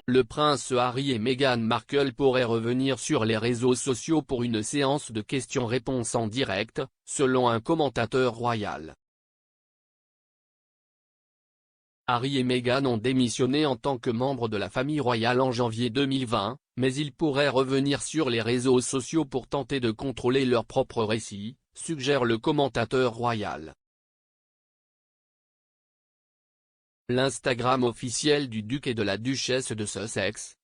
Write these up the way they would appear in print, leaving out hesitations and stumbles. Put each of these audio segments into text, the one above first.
Le prince Harry et Meghan Markle pourraient revenir sur les réseaux sociaux pour une séance de questions-réponses en direct, selon un commentateur royal. Harry et Meghan ont démissionné en tant que membres de la famille royale en janvier 2020, mais ils pourraient revenir sur les réseaux sociaux pour tenter de contrôler leur propre récit, suggère le commentateur royal. L'Instagram officiel du duc et de la duchesse de Sussex,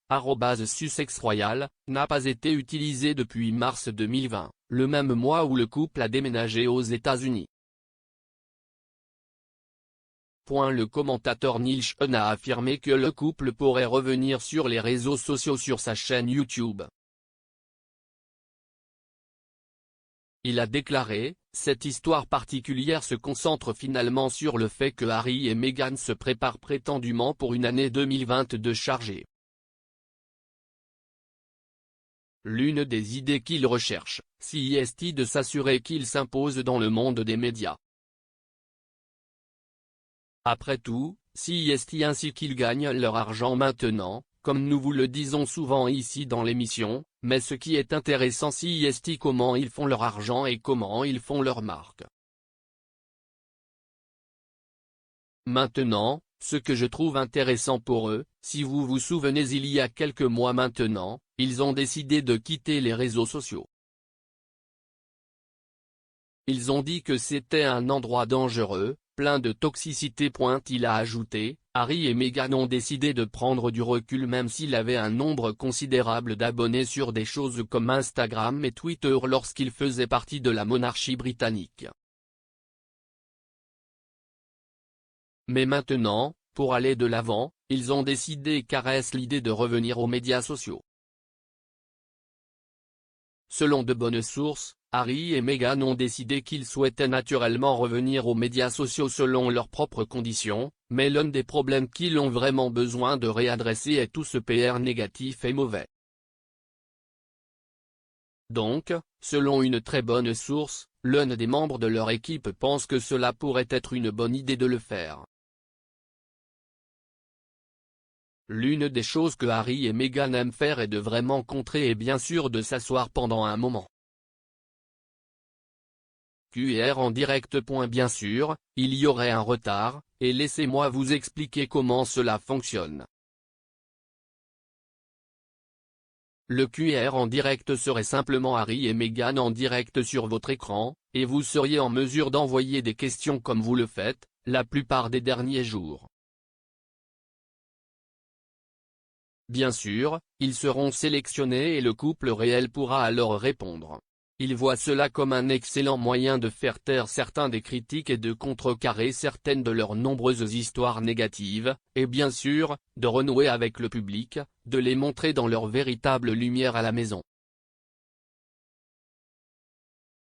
@SussexRoyal, n'a pas été utilisé depuis mars 2020, le même mois où le couple a déménagé aux États-Unis. Le commentateur Neil Sean a affirmé que le couple pourrait revenir sur les réseaux sociaux sur sa chaîne YouTube. Il a déclaré, « Cette histoire particulière se concentre finalement sur le fait que Harry et Meghan se préparent prétendument pour une année 2022 chargée. L'une des idées qu'ils recherchent, c'est de s'assurer qu'ils s'imposent dans le monde des médias. Après tout, c'est ainsi qu'ils gagnent leur argent maintenant, comme nous vous le disons souvent ici dans l'émission, mais ce qui est intéressant c'est comment ils font leur argent et comment ils font leur marque. Maintenant, ce que je trouve intéressant pour eux, si vous vous souvenez il y a quelques mois maintenant, ils ont décidé de quitter les réseaux sociaux. Ils ont dit que c'était un endroit dangereux, plein de toxicité. Il a ajouté, Harry et Meghan ont décidé de prendre du recul même s'il avait un nombre considérable d'abonnés sur des choses comme Instagram et Twitter lorsqu'il faisait partie de la monarchie britannique. Mais maintenant, pour aller de l'avant, ils ont décidé et caressent l'idée de revenir aux médias sociaux. Selon de bonnes sources, Harry et Meghan ont décidé qu'ils souhaitaient naturellement revenir aux médias sociaux selon leurs propres conditions, mais l'un des problèmes qu'ils ont vraiment besoin de réadresser est tout ce PR négatif et mauvais. Donc, selon une très bonne source, l'un des membres de leur équipe pense que cela pourrait être une bonne idée de le faire. L'une des choses que Harry et Meghan aiment faire est de vraiment contrer et bien sûr de s'asseoir pendant un moment. QR en direct. Bien sûr, il y aurait un retard, et laissez-moi vous expliquer comment cela fonctionne. Le QR en direct serait simplement Harry et Meghan en direct sur votre écran, et vous seriez en mesure d'envoyer des questions comme vous le faites, la plupart des derniers jours. Bien sûr, ils seront sélectionnés et le couple réel pourra alors répondre. Ils voient cela comme un excellent moyen de faire taire certains des critiques et de contrecarrer certaines de leurs nombreuses histoires négatives, et bien sûr, de renouer avec le public, de les montrer dans leur véritable lumière à la maison.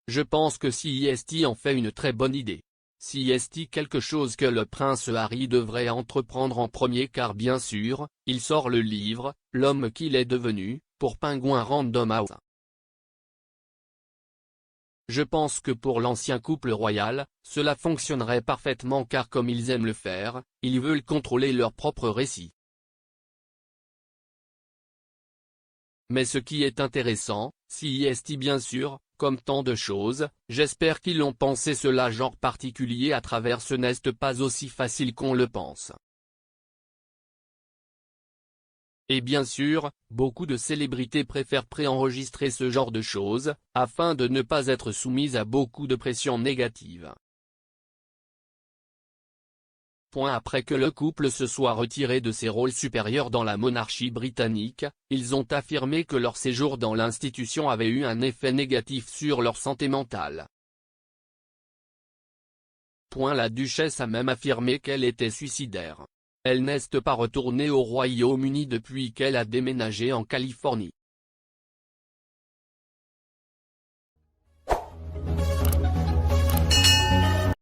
Je pense que c'est en fait une très bonne idée. C'est quelque chose que le prince Harry devrait entreprendre en premier car bien sûr, il sort le livre, L'homme qu'il est devenu, pour Penguin Random House. Je pense que pour l'ancien couple royal, cela fonctionnerait parfaitement car comme ils aiment le faire, ils veulent contrôler leur propre récit. Mais ce qui est intéressant, c'est bien sûr, comme tant de choses, j'espère qu'ils ont pensé cela genre particulier à travers ce n'est pas aussi facile qu'on le pense. Et bien sûr, beaucoup de célébrités préfèrent préenregistrer ce genre de choses, afin de ne pas être soumises à beaucoup de pression négative. Après que le couple se soit retiré de ses rôles supérieurs dans la monarchie britannique, ils ont affirmé que leur séjour dans l'institution avait eu un effet négatif sur leur santé mentale. La duchesse a même affirmé qu'elle était suicidaire. Elle n'est pas retournée au Royaume-Uni depuis qu'elle a déménagé en Californie.